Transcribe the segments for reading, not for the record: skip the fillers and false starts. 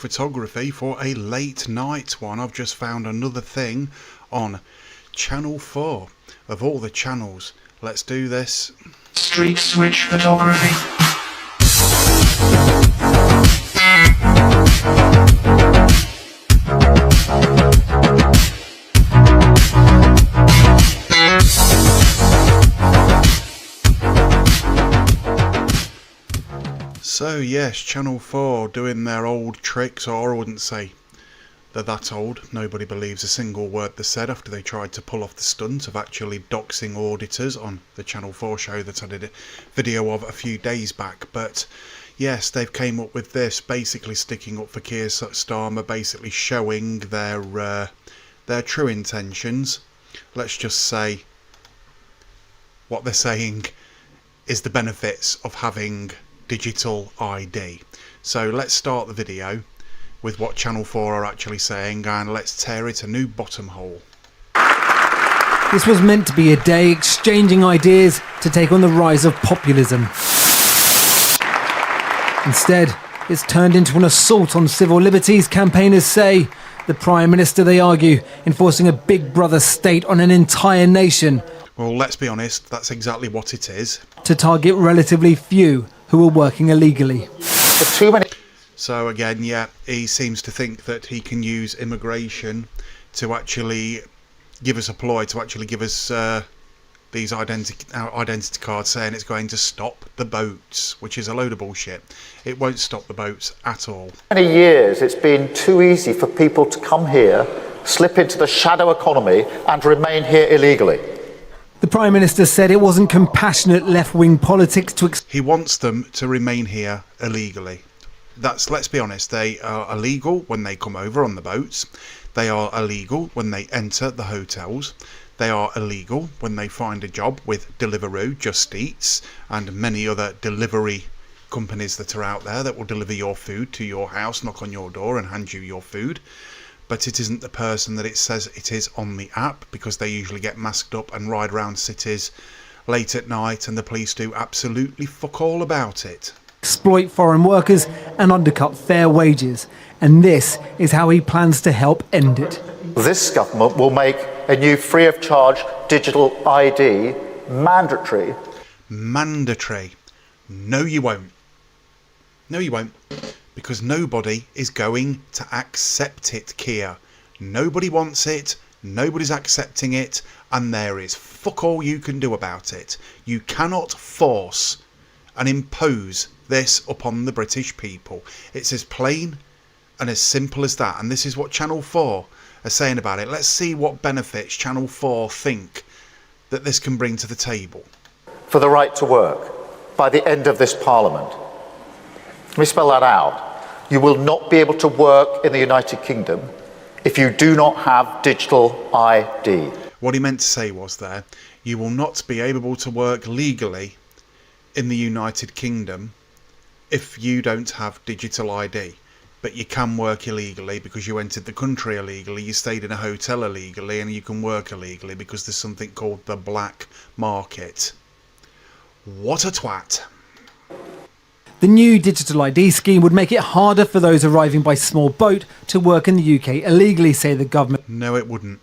photography for a late night one. I've just found another thing on Channel 4 of all the channels. Let's do this. Street switch photography. So yes, Channel 4 doing their old tricks, or I wouldn't say they're that old. Nobody believes a single word they said after they tried to pull off the stunt of actually doxing auditors on the Channel 4 show that I did a video of a few days back. But yes, they've came up with this, basically sticking up for Keir Starmer, basically showing their true intentions. Let's just say what they're saying is the benefits of having digital ID. So let's start the video with what Channel 4 are actually saying, and let's tear it a new bottom hole. This was meant to be a day exchanging ideas to take on the rise of populism. Instead, it's turned into an assault on civil liberties, campaigners say. The Prime Minister, they argue, enforcing a big brother state on an entire nation. Well, let's be honest, that's exactly what it is. To target relatively few who are working illegally. So again, yeah, he seems to think that he can use immigration to actually give us a ploy, to actually give us these identity cards, saying it's going to stop the boats, which is a load of bullshit. It won't stop the boats at all. For many years, it's been too easy for people to come here, slip into the shadow economy and remain here illegally. The Prime Minister said it wasn't compassionate left-wing politics to... He wants them to remain here illegally. Let's be honest, they are illegal when they come over on the boats. They are illegal when they enter the hotels. They are illegal when they find a job with Deliveroo, Just Eats, and many other delivery companies that are out there that will deliver your food to your house, knock on your door and hand you your food. But it isn't the person that it says it is on the app, because they usually get masked up and ride around cities late at night, and the police do absolutely fuck all about it. Exploit foreign workers and undercut fair wages. And this is how he plans to help end it. This government will make a new free of charge digital ID mandatory. Mandatory. No, you won't. No, you won't. Because nobody is going to accept it, Keir. Nobody wants it, nobody's accepting it, and there is fuck all you can do about it. You cannot force and impose this upon the British people. It's as plain and as simple as that, and this is what Channel 4 are saying about it. Let's see what benefits Channel 4 think that this can bring to the table. For the right to work by the end of this Parliament. Let me spell that out. You will not be able to work in the United Kingdom if you do not have digital ID. What he meant to say was there, you will not be able to work legally in the United Kingdom if you don't have digital ID. But you can work illegally because you entered the country illegally, you stayed in a hotel illegally, and you can work illegally because there's something called the black market. What a twat. The new digital ID scheme would make it harder for those arriving by small boat to work in the UK illegally, say the government. No, it wouldn't.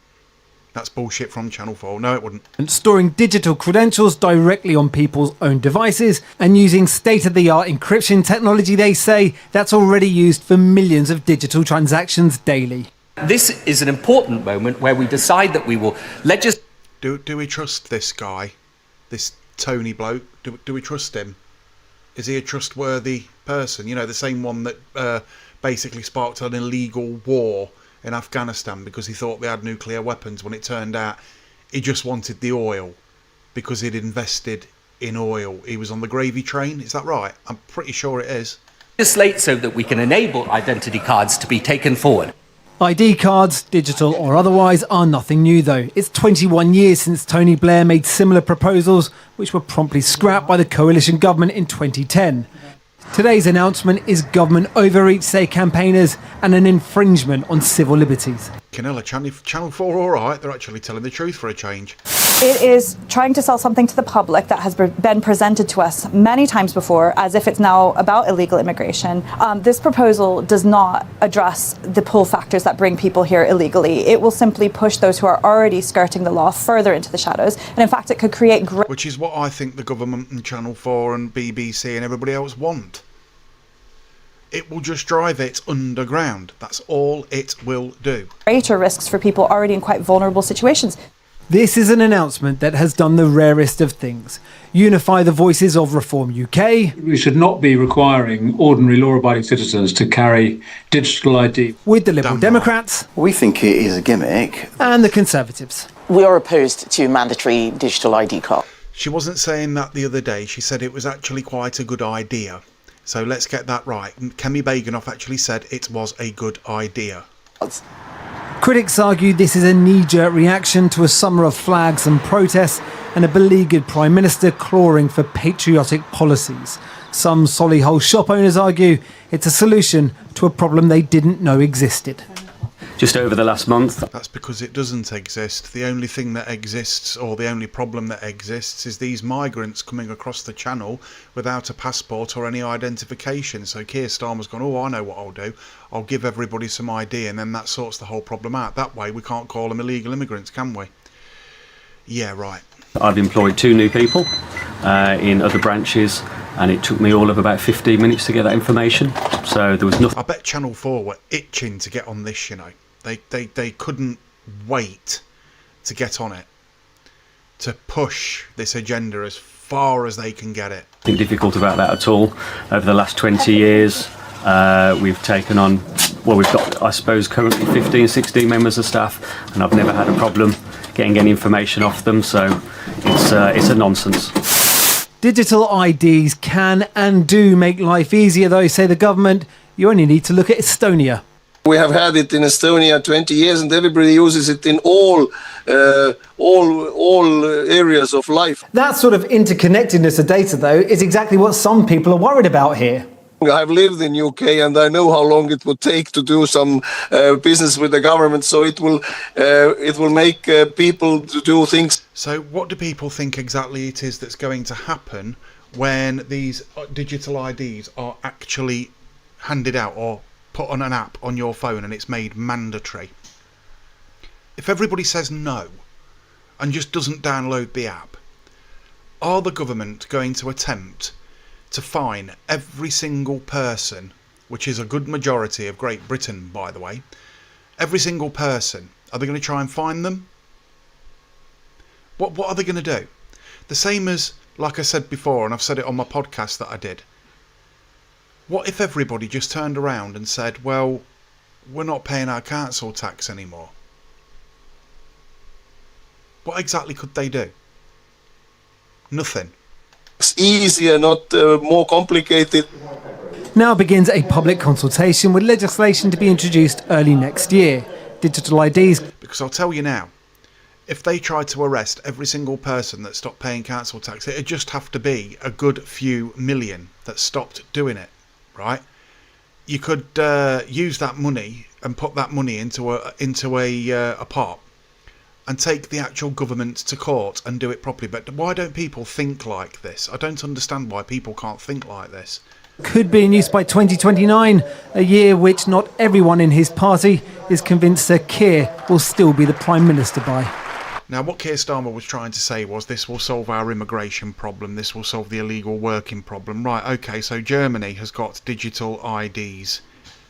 That's bullshit from Channel 4. No, it wouldn't. And storing digital credentials directly on people's own devices and using state-of-the-art encryption technology, they say, that's already used for millions of digital transactions daily. This is an important moment where we decide that we will legislate. Do we trust this guy? This Tony bloke? Do we trust him? Is he a trustworthy person? You know, the same one that basically sparked an illegal war in Afghanistan because he thought they had nuclear weapons, when it turned out he just wanted the oil because he'd invested in oil. He was on the gravy train, is that right? I'm pretty sure it is. Legislate so that we can enable identity cards to be taken forward. ID cards, digital or otherwise, are nothing new though. It's 21 years since Tony Blair made similar proposals, which were promptly scrapped by the coalition government in 2010. Today's announcement is government overreach, say campaigners, and an infringement on civil liberties. Channel 4 alright, they're actually telling the truth for a change. It is trying to sell something to the public that has been presented to us many times before as if it's now about illegal immigration. This proposal does not address the pull factors that bring people here illegally. It will simply push those who are already skirting the law further into the shadows. And in fact, it could create... Which is what I think the government and Channel 4 and BBC and everybody else want. It will just drive it underground. That's all it will do. Greater risks for people already in quite vulnerable situations. This is an announcement that has done the rarest of things. Unify the voices of Reform UK. We should not be requiring ordinary law-abiding citizens to carry digital ID. With the Liberal Democrats. We think it is a gimmick. And the Conservatives. We are opposed to mandatory digital ID card. She wasn't saying that the other day. She said it was actually quite a good idea. So let's get that right. Kemi Baganoff actually said it was a good idea. Critics argue this is a knee-jerk reaction to a summer of flags and protests and a beleaguered Prime Minister clawing for patriotic policies. Some Solihull shop owners argue it's a solution to a problem they didn't know existed. Just over the last month. That's because it doesn't exist. The only thing that exists, or the only problem that exists, is these migrants coming across the channel without a passport or any identification. So Keir Starmer's gone, oh, I know what I'll do. I'll give everybody some ID, and then that sorts the whole problem out. That way we can't call them illegal immigrants, can we? Yeah, right. I've employed 2 new people in other branches, and it took me all of about 15 minutes to get that information. So there was nothing. I bet Channel 4 were itching to get on this, you know. They couldn't wait to get on it, to push this agenda as far as they can get it. Nothing difficult about that at all. Over the last 20 years, we've taken on, well, we've got, I suppose, currently 15, 16 members of staff, and I've never had a problem getting any information off them, so it's a nonsense. Digital IDs can and do make life easier, though, say the government. You only need to look at Estonia. We have had it in Estonia 20 years, and everybody uses it in all areas of life. That sort of interconnectedness of data, though, is exactly what some people are worried about here. I've lived in UK, and I know how long it would take to do some business with the government. So it will make people do things. So what do people think exactly it is that's going to happen when these digital IDs are actually handed out or put on an app on your phone and it's made mandatory? If everybody says no and just doesn't download the app, are the government going to attempt to fine every single person, which is a good majority of Great Britain, by the way, every single person? Are they going to try and fine them? What are they going to do? The same as, like I said before, and I've said it on my podcast that I did, what if everybody just turned around and said, well, we're not paying our council tax anymore? What exactly could they do? Nothing. It's easier, not more complicated. Now begins a public consultation with legislation to be introduced early next year. Digital IDs. Because I'll tell you now, if they tried to arrest every single person that stopped paying council tax, it'd just have to be a good few million that stopped doing it. Right, you could use that money and put that money into a pot and take the actual government to court and do it properly. But why don't people think like this? I don't understand why people can't think like this. Could be in use by 2029, a year which not everyone in his party is convinced Sir Keir will still be the Prime Minister by. Now, what Keir Starmer was trying to say was this will solve our immigration problem, this will solve the illegal working problem. Right, okay, so Germany has got digital IDs.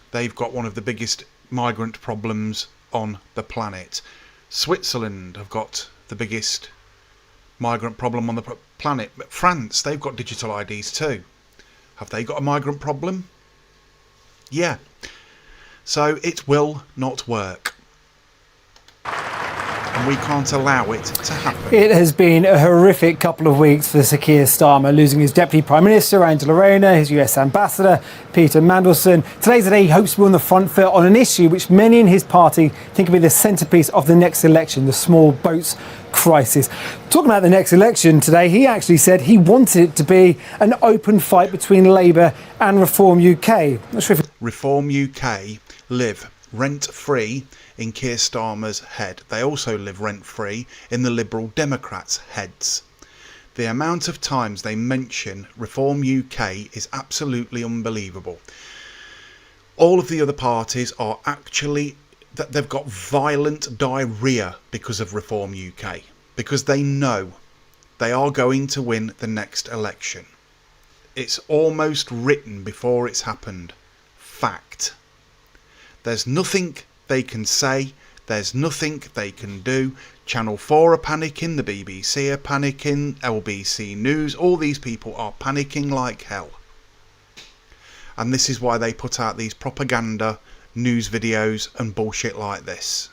They've got one of the biggest migrant problems on the planet. Switzerland have got the biggest migrant problem on the planet. But France, they've got digital IDs too. Have they got a migrant problem? Yeah. So it will not work. And we can't allow it to happen. It has been a horrific couple of weeks for Sir Keir Starmer, losing his Deputy Prime Minister, Angela Rayner, his US Ambassador, Peter Mandelson. Today's the day he hopes to be on the front foot on an issue which many in his party think will be the centrepiece of the next election, the small boats crisis. Talking about the next election today, he actually said he wanted it to be an open fight between Labour and Reform UK. Not sure if Reform UK live rent-free in Keir Starmer's head. They also live rent-free in the Liberal Democrats' heads. The amount of times they mention Reform UK is absolutely unbelievable. All of the other parties are actually, that they've got violent diarrhea because of Reform UK, because they know they are going to win the next election. It's almost written before it's happened. Fact. There's nothing they can say, there's nothing they can do. Channel 4 are panicking, the BBC are panicking, LBC News, all these people are panicking like hell. And this is why they put out these propaganda news videos and bullshit like this.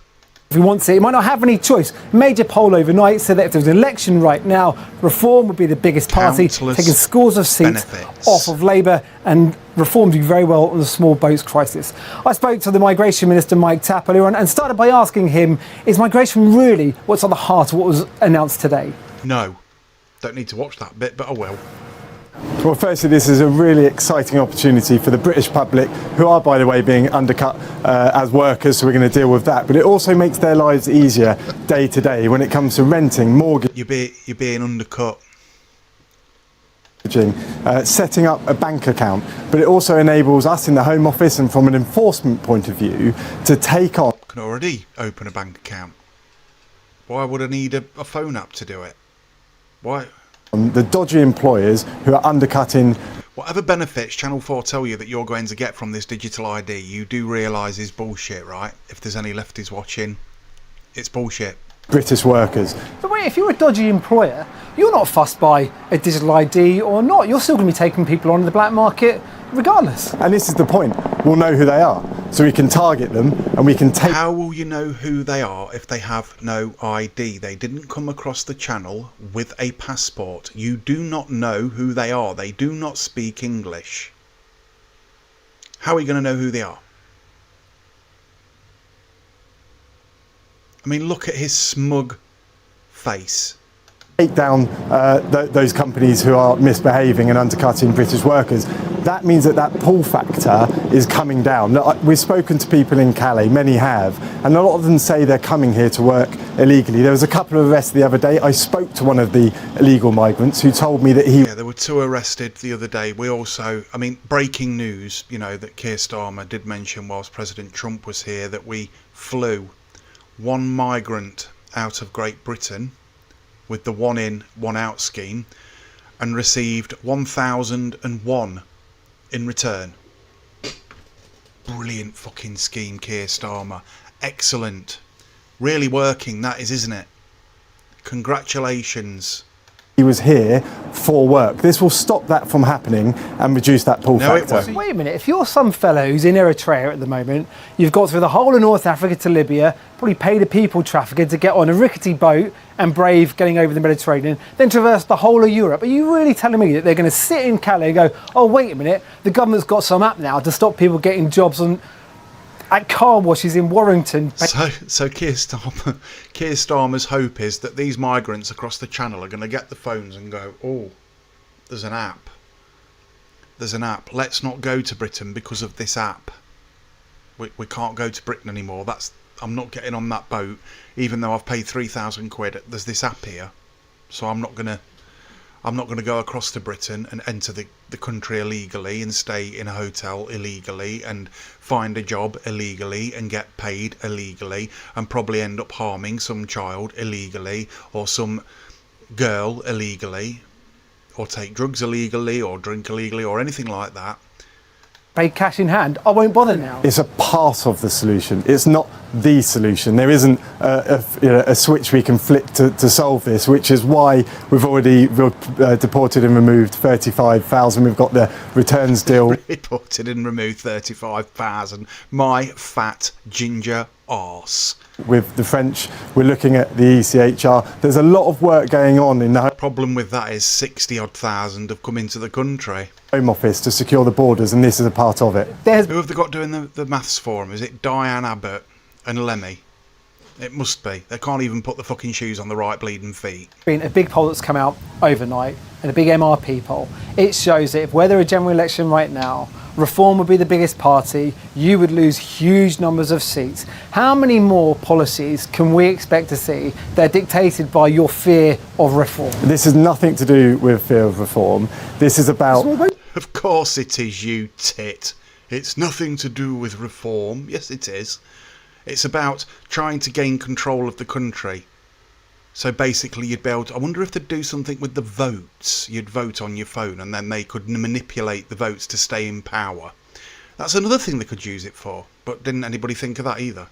If he wants it, he might not have any choice. A major poll overnight said that if there was an election right now, Reform would be the biggest party, Countless taking scores of seats benefits off of Labour, and Reform do very well on the small boats crisis. I spoke to the Migration Minister, Mike Tapp, earlier on, and started by asking him, is migration really what's at the heart of what was announced today? No. Don't need to watch that bit, but I will. Well, firstly, this is a really exciting opportunity for the British public, who are, by the way, being undercut as workers, so we're going to deal with that. But it also makes their lives easier day to day when it comes to renting, mortgaging, You're being undercut. setting up a bank account. But it also enables us in the Home Office, and from an enforcement point of view, to take on... I can already open a bank account. Why would I need a phone app to do it? Why? The dodgy employers who are undercutting. Whatever benefits Channel 4 tell you that you're going to get from this digital ID, you do realise is bullshit, right? If there's any lefties watching, it's bullshit. British workers. But wait, if you're a dodgy employer, you're not fussed by a digital ID or not. You're still going to be taking people on the black market regardless. And this is the point. We'll know who they are. So we can target them and we can take... How will you know who they are if they have no ID? They didn't come across the channel with a passport. You do not know who they are. They do not speak English. How are you going to know who they are? I mean, look at his smug face. Take down those companies who are misbehaving and undercutting British workers. That means that pull factor is coming down. We've spoken to people in Calais, many have, and a lot of them say they're coming here to work illegally. There was a couple of arrests the other day. I spoke to one of the illegal migrants who told me that he... Yeah, there were 2 arrested the other day. We also, I mean, breaking news, you know, that Keir Starmer did mention whilst President Trump was here that we flew 1 migrant out of Great Britain with the 1 in, 1 out scheme and received 1,001 in return. Brilliant fucking scheme, Keir Starmer. Excellent. Really working, that is, isn't it? Congratulations. He was here for work. This will stop that from happening and reduce that pull factor. Wait a minute, if you're some fellow who's in Eritrea at the moment, you've got through the whole of North Africa to Libya, probably paid a people trafficker to get on a rickety boat and brave getting over the Mediterranean, then traverse the whole of Europe. Are you really telling me that they're going to sit in Calais and go, oh, wait a minute, the government's got some app now to stop people getting jobs at car washes in Warrington? So Keir Starmer's hope is that these migrants across the channel are going to get the phones and go, oh, there's an app. There's an app. Let's not go to Britain because of this app. We can't go to Britain anymore. I'm not getting on that boat, even though I've paid 3,000 quid. There's this app here, so I'm not gonna go across to Britain and enter the country illegally and stay in a hotel illegally and find a job illegally and get paid illegally and probably end up harming some child illegally or some girl illegally or take drugs illegally or drink illegally or anything like that. Pay cash in hand. I won't bother now. It's a part of the solution. It's not the solution. There isn't a switch we can flip to solve this, which is why we've already deported and removed 35,000. We've got the returns deal. Deported and removed 35,000. My fat ginger arse. With the French, we're looking at the ECHR. There's a lot of work going on in the problem with that is 60-odd thousand have come into the country. Home Office to secure the borders, and this is a part of it. Who have they got doing the maths for them? Is it Diane Abbott and Lemmy? It must be. They can't even put the fucking shoes on the right bleeding feet. Been a big poll that's come out overnight, and a big MRP poll. It shows that if were there a general election right now, Reform would be the biggest party, you would lose huge numbers of seats. How many more policies can we expect to see that are dictated by your fear of reform? This has nothing to do with fear of reform. This is about... Of course it is, you tit. It's nothing to do with reform. Yes, it is. It's about trying to gain control of the country. So basically you'd be able to... I wonder if they'd do something with the votes. You'd vote on your phone and then they could manipulate the votes to stay in power. That's another thing they could use it for. But didn't anybody think of that either?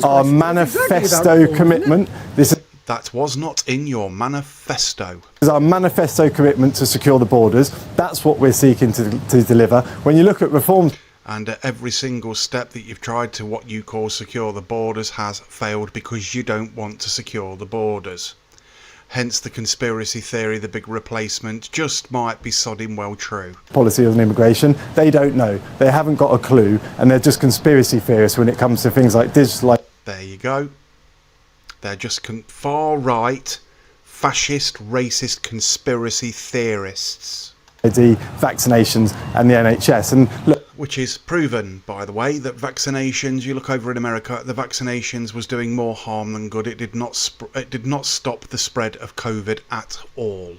Our manifesto commitment. That was not in your manifesto. This is our manifesto commitment to secure the borders. That's what we're seeking to deliver. When you look at reforms... And every single step that you've tried to what you call secure the borders has failed because you don't want to secure the borders. Hence the conspiracy theory, the big replacement, just might be sodding well true. Policy on immigration, they don't know. They haven't got a clue, and they're just conspiracy theorists when it comes to things like digital... There you go. They're just far-right, fascist, racist conspiracy theorists. ID, vaccinations and the NHS. And look, which is proven, by the way, that vaccinations, you look over in America, the vaccinations was doing more harm than good. It did not stop the spread of COVID at all.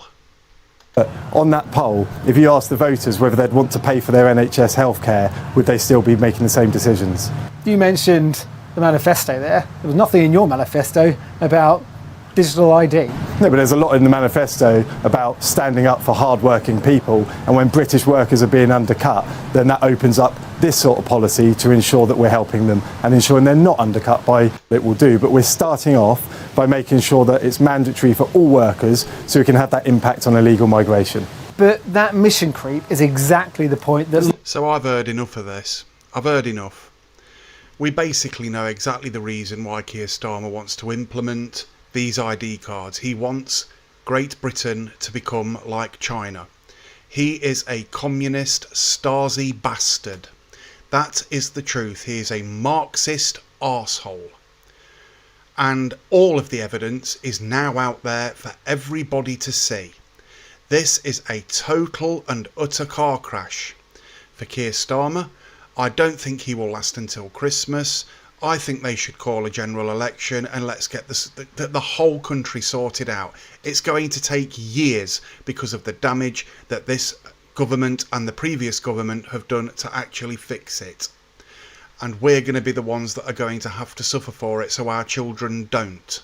On that poll, if you ask the voters whether they'd want to pay for their NHS healthcare, would they still be making the same decisions? You mentioned the manifesto there. There was nothing in your manifesto about digital ID. No, but there's a lot in the manifesto about standing up for hard-working people, and when British workers are being undercut, then that opens up this sort of policy to ensure that we're helping them and ensuring they're not undercut by what it will do. But we're starting off by making sure that it's mandatory for all workers so we can have that impact on illegal migration. But that mission creep is exactly the point that... So I've heard enough of this. I've heard enough. We basically know exactly the reason why Keir Starmer wants to implement these ID cards. He wants Great Britain to become like China. He is a communist Stasi bastard. That is the truth. He is a Marxist arsehole. And all of the evidence is now out there for everybody to see. This is a total and utter car crash for Keir Starmer. I don't think he will last until Christmas. I think they should call a general election and let's get the whole country sorted out. It's going to take years because of the damage that this government and the previous government have done to actually fix it. And we're going to be the ones that are going to have to suffer for it so our children don't.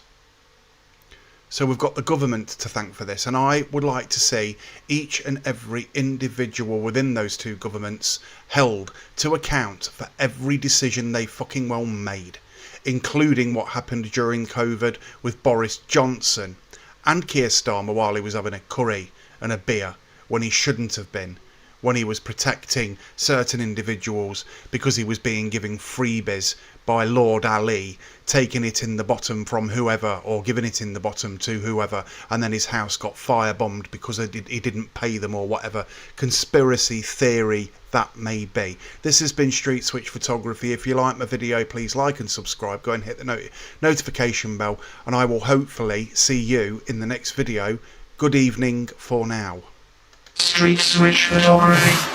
So we've got the government to thank for this, and I would like to see each and every individual within those two governments held to account for every decision they fucking well made, including what happened during COVID with Boris Johnson and Keir Starmer while he was having a curry and a beer when he shouldn't have been, when he was protecting certain individuals because he was being given freebies by Lord Ali, taking it in the bottom from whoever or giving it in the bottom to whoever, and then his house got firebombed because he didn't pay them or whatever conspiracy theory that may be. This has been Street Switch Photography. If you like my video, please like and subscribe. Go and hit the notification bell, and I will hopefully see you in the next video. Good evening for now. Street Switch Photography.